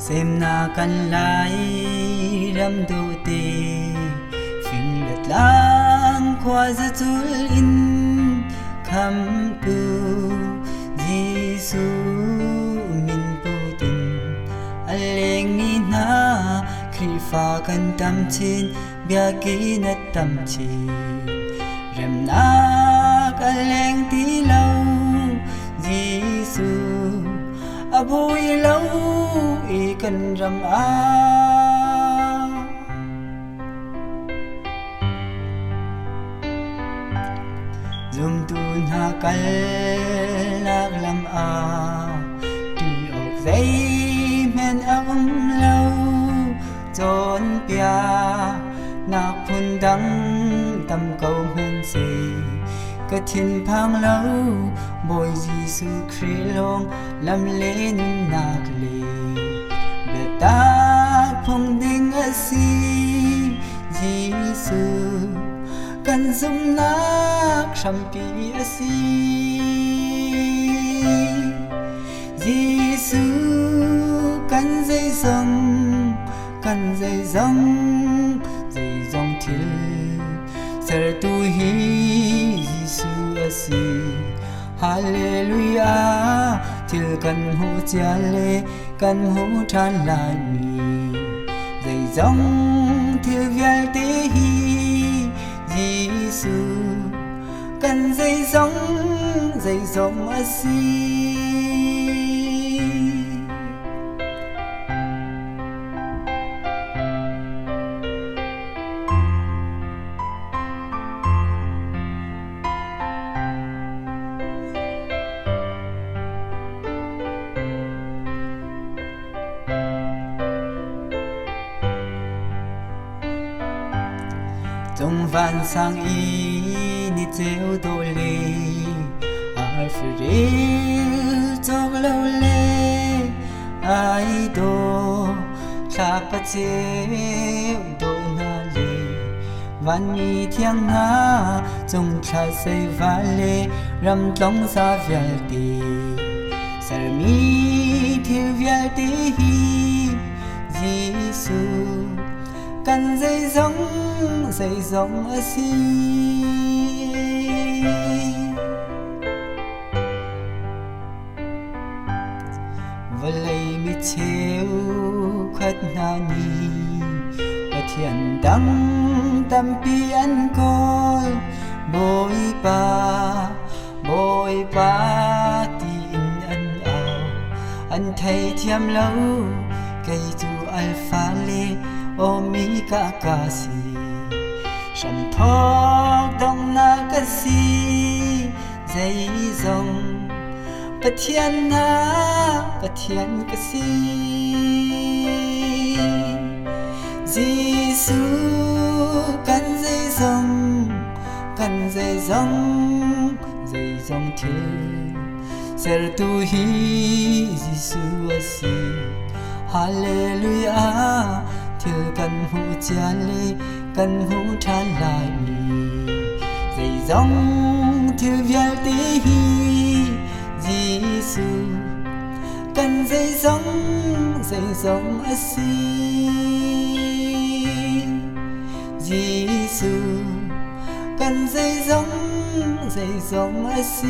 xem na kan lai ram du ti phình lật lang khoa za chul in kham pu Giêsu min pu tin aleng ni na khi pha kan tam chin bia ki na tam chi rem na aleng ti lâu Giêsu abui lâu i kan ram a zum tu na kal lak lam a ti ok dây men ong lâu chốn pia nak phun đắng tâm cầu men si cái thiên phang lâu bồi Giêsu Christ long làm lên nạc lì bề ta phong đinh ở si Giêsu cần dùng nạc sắm pi ở si Giêsu cần dây dòng thiên ser tu hi Giêsu asi hallelujah til kan hu cha le kan hu than la ni dây dòng til vial te hi Giêsu kan dây dòng asi trong van sang y ni treo đồ lê ai phải cho lâu lê ai đồ sa pa treo đồ na lê van ni thiang na trong cha say va lê ram trong sa vial ti sar mi thiêu vial ti hi Giêsu cần dây giống ở si và lấy mi chiếu khuất na ni và thiền đắng tâm pi ăn côi bôi ba tin ăn ảo ăn thấy thiam lâu cây tu alpha lê Omega kasi Sam thok dong na kasi dây dòng Bất thiện kasi Giêsu cần dây dòng thiên ser tu hi Giêsu asi hallelujah thiêu cần hu cha lê cần hu than lại dây dòng thiêu vial tí hi Giêsu cần dây dòng ở si Giêsu cần dây dòng ở si